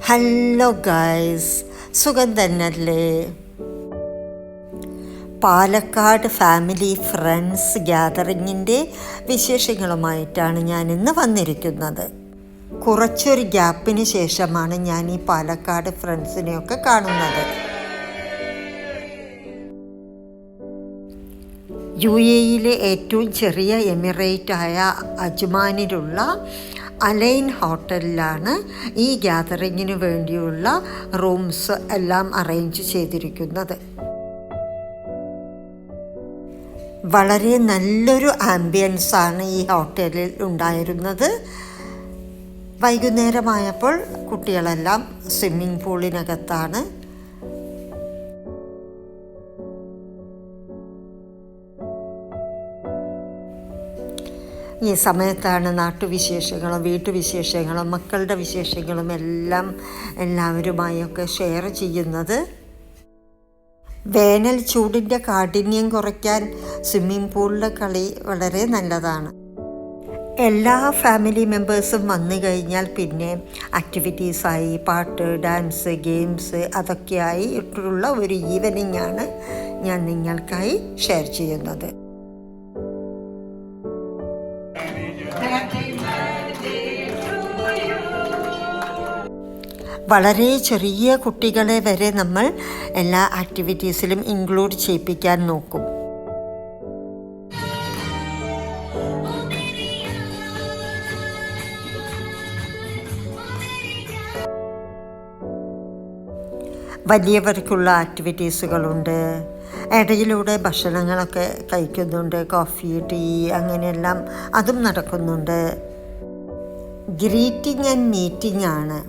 Hello guys, സുഖം തന്നെയല്ലേ? Palakkad family friends ഗ്യാതറിങ്ങിൻ്റെ വിശേഷങ്ങളുമായിട്ടാണ് ഞാൻ ഇന്ന് വന്നിരിക്കുന്നത്. കുറച്ചൊരു ഗ്യാപ്പിന് ശേഷമാണ് ഞാൻ ഈ പാലക്കാട് ഫ്രണ്ട്സിനെയൊക്കെ കാണുന്നത്. UAEയിലെ ഏറ്റവും ചെറിയ എമിറേറ്റായ അജ്മാനിലുള്ള അലൈൻ ഹോട്ടലിലാണ് ഈ ഗ്യാതറിങ്ങിന് വേണ്ടിയുള്ള റൂംസ് എല്ലാം അറേഞ്ച് ചെയ്തിരിക്കുന്നത്. വളരെ നല്ലൊരു ആംബിയൻസാണ് ഈ ഹോട്ടലിൽ ഉണ്ടായിരുന്നത്. വൈകുന്നേരമായപ്പോൾ കുട്ടികളെല്ലാം സ്വിമ്മിംഗ് പൂളിനകത്താണ്. ഈ സമയത്താണ് നാട്ടുവിശേഷങ്ങളും വീട്ടുവിശേഷങ്ങളും മക്കളുടെ വിശേഷങ്ങളും എല്ലാം എല്ലാവരുമായൊക്കെ ഷെയർ ചെയ്യുന്നത്. വേനൽ ചൂടിൻ്റെ കാഠിന്യം കുറയ്ക്കാൻ സ്വിമ്മിംഗ് പൂളിലെ കളി വളരെ നല്ലതാണ്. എല്ലാ ഫാമിലി മെമ്പേഴ്സും വന്നു കഴിഞ്ഞാൽ പിന്നെ ആക്ടിവിറ്റീസായി പാട്ട്, ഡാൻസ്, ഗെയിംസ് അതൊക്കെയായി ഇട്ടുള്ള ഒരു ഈവനിങ് ആണ് ഞാൻ നിങ്ങൾക്കായി ഷെയർ ചെയ്യുന്നത്. വളരെ ചെറിയ കുട്ടികളെ വരെ നമ്മൾ എല്ലാ ആക്ടിവിറ്റീസിലും ഇൻക്ലൂഡ് ചെയ്യിപ്പിക്കാൻ നോക്കും. വലിയവർക്കുള്ള ആക്ടിവിറ്റീസുകളുണ്ട്. ഇടയിലൂടെ ഭക്ഷണങ്ങളൊക്കെ കഴിക്കുന്നുണ്ട്. കോഫി, ടീ അങ്ങനെയെല്ലാം അതും നടക്കുന്നുണ്ട്. ഗ്രീറ്റിംഗ് ആൻഡ് മീറ്റിംഗ് ആണ്.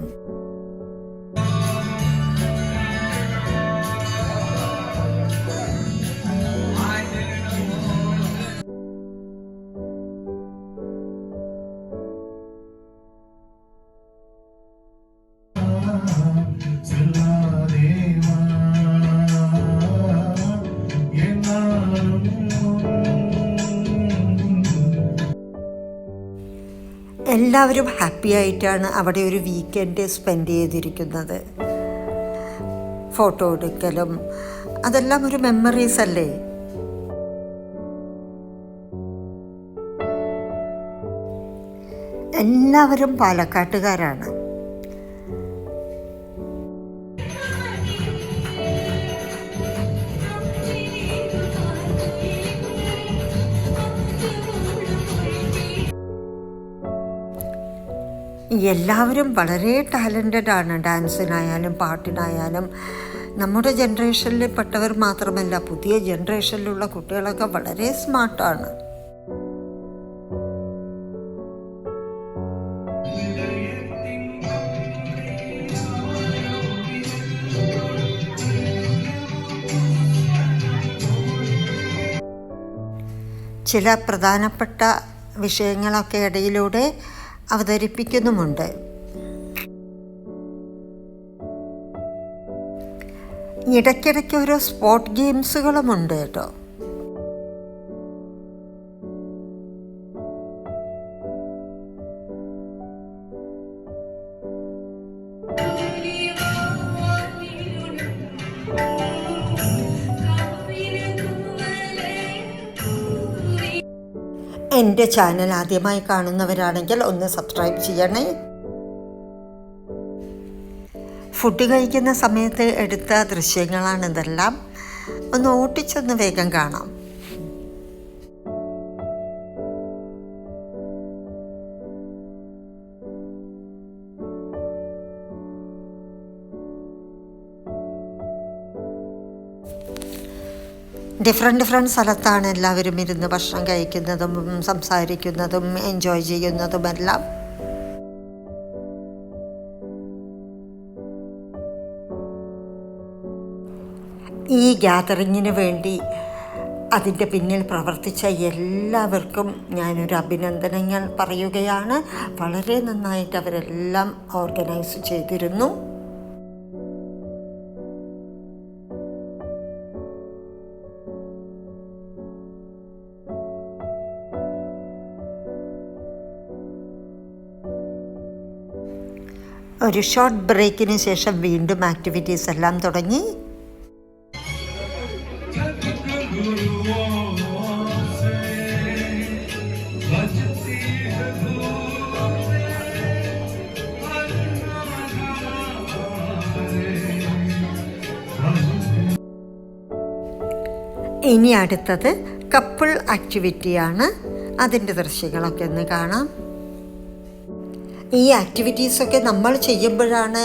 എല്ലാവരും ഹാപ്പി ആയിട്ടാണ് അവിടെ ഒരു വീക്കെൻഡ് സ്പെൻഡ് ചെയ്തിരിക്കുന്നത്. ഫോട്ടോ എടുക്കലും അതെല്ലാം ഒരു മെമ്മറീസ് അല്ലേ. എല്ലാവരും പാലക്കാട്ടുകാരാണ്. എല്ലാവരും വളരെ ടാലൻറ്റഡ് ആണ്. ഡാൻസിനായാലും പാട്ടിനായാലും. നമ്മുടെ ജനറേഷനിൽ പെട്ടവർ മാത്രമല്ല, പുതിയ ജനറേഷനിലുള്ള കുട്ടികളൊക്കെ വളരെ സ്മാർട്ടാണ്. ചില പ്രധാനപ്പെട്ട വിഷയങ്ങളൊക്കെ ഇടയിലൂടെ അവതരിപ്പിക്കുന്നുമുണ്ട്. ഇടയ്ക്കിടയ്ക്ക് ഓരോ സ്പോർട്ട് ഗെയിംസുകളുമുണ്ട് കേട്ടോ. എൻ്റെ ചാനൽ ആദ്യമായി കാണുന്നവരാണെങ്കിൽ ഒന്ന് സബ്സ്ക്രൈബ് ചെയ്യണേ. ഫുഡ് കഴിക്കുന്ന സമയത്ത് എടുത്ത ദൃശ്യങ്ങളാണിതെല്ലാം. ഒന്ന് ഓട്ടിച്ചൊന്ന് വേഗം കാണാം. ഡിഫറെൻറ്റ് സ്ഥലത്താണ് എല്ലാവരും ഇരുന്ന് ഭക്ഷണം കഴിക്കുന്നതും സംസാരിക്കുന്നതും എൻജോയ് ചെയ്യുന്നതുമെല്ലാം. ഈ ഗ്യാതറിങ്ങിന് വേണ്ടി അതിൻ്റെ പിന്നിൽ പ്രവർത്തിച്ച എല്ലാവർക്കും ഞാനൊരു അഭിനന്ദനങ്ങൾ പറയുകയാണ്. വളരെ നന്നായിട്ട് അവരെല്ലാം ഓർഗനൈസ് ചെയ്തിരുന്നു. ഒരു ഷോർട്ട് ബ്രേക്കിന് ശേഷം വീണ്ടും ആക്ടിവിറ്റീസ് എല്ലാം തുടങ്ങി. ഇനി അടുത്തത് കപ്പിൾ ആക്ടിവിറ്റിയാണ്. അതിൻ്റെ ദൃശ്യങ്ങളൊക്കെ ഒന്ന് കാണാം. ഈ ആക്ടിവിറ്റീസൊക്കെ നമ്മൾ ചെയ്യുമ്പോഴാണ്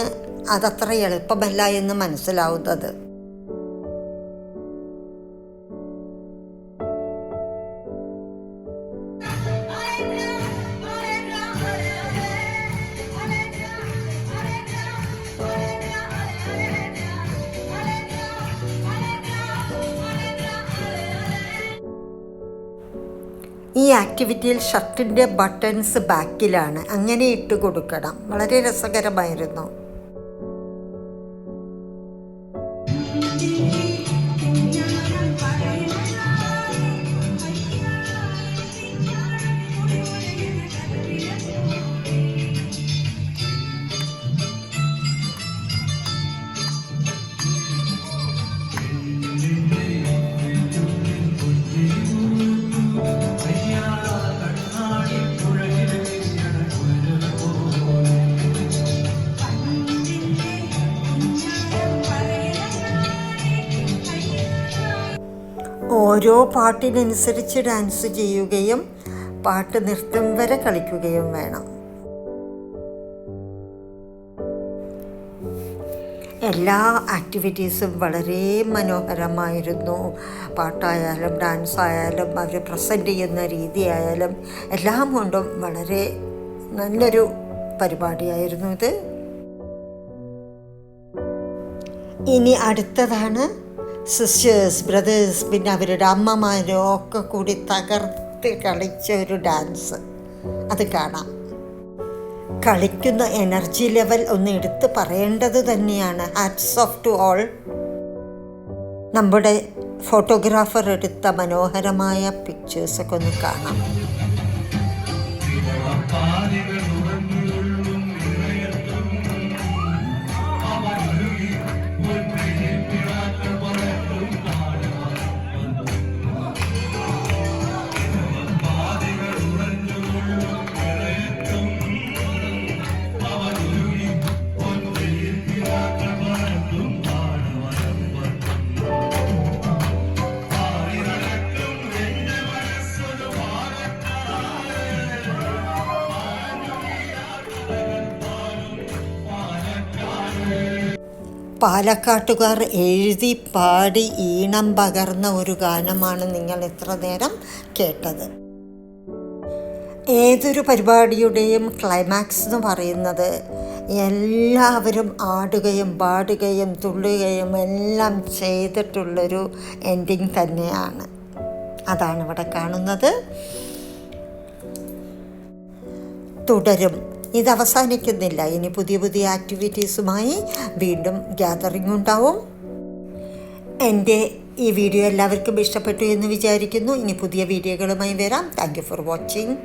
അതത്ര എളുപ്പമല്ല എന്ന് മനസ്സിലാവുന്നത്. ഈ ആക്ടിവിറ്റിയിൽ ഷർട്ടിൻ്റെ ബട്ടൺസ് ബാക്കിലാണ്, അങ്ങനെ ഇട്ട് കൊടുക്കണം. വളരെ രസകരമായിരുന്നു. ഓരോ പാട്ടിനനുസരിച്ച് ഡാൻസ് ചെയ്യുകയും പാട്ട് നിർത്തും വരെ കളിക്കുകയും വേണം. എല്ലാ ആക്ടിവിറ്റീസും വളരെ മനോഹരമായിരുന്നു. പാട്ടായാലും ഡാൻസായാലും അവർ പ്രസൻറ്റ് ചെയ്യുന്ന രീതിയായാലും എല്ലാം കൊണ്ടും വളരെ നല്ലൊരു പരിപാടിയായിരുന്നു ഇത്. ഇനി അടുത്തതാണ് സിസ്റ്റേഴ്സ്, ബ്രദേഴ്സ്, പിന്നെ അവരുടെ അമ്മമാരും ഒക്കെ കൂടി തകർത്ത് കളിച്ച ഒരു ഡാൻസ്. അത് കാണാം. കളിക്കുന്ന എനർജി ലെവൽ ഒന്ന് എടുത്ത് പറയേണ്ടത് തന്നെയാണ്. Hats of two all. നമ്മുടെ ഫോട്ടോഗ്രാഫർ എടുത്ത മനോഹരമായ പിക്ചേഴ്സൊക്കെ ഒന്ന് കാണാം. പാലക്കാട്ടുകാർ എഴുതി പാടി ഈണം പകർന്ന ഒരു ഗാനമാണ് നിങ്ങൾ ഇത്ര നേരം കേട്ടത്. ഏതൊരു പരിപാടിയുടെയും ക്ലൈമാക്സ് എന്ന് പറയുന്നത് എല്ലാവരും ആടുകയും പാടുകയും തുള്ളുകയും എല്ലാം ചെയ്തിട്ടുള്ളൊരു എൻഡിങ് തന്നെയാണ്. അതാണ് ഇവിടെ കാണുന്നത്. തുടരും. ഇത് അവസാനിക്കുന്നില്ല. ഇനി പുതിയ പുതിയ ആക്ടിവിറ്റീസുമായി വീണ്ടും ഗ്യാതറിംഗ് ഉണ്ടാവും. എൻ്റെ ഈ വീഡിയോ എല്ലാവർക്കും ഇഷ്ടപ്പെട്ടു എന്ന് വിചാരിക്കുന്നു. ഇനി പുതിയ വീഡിയോകളുമായി വരാം. Thank you for watching.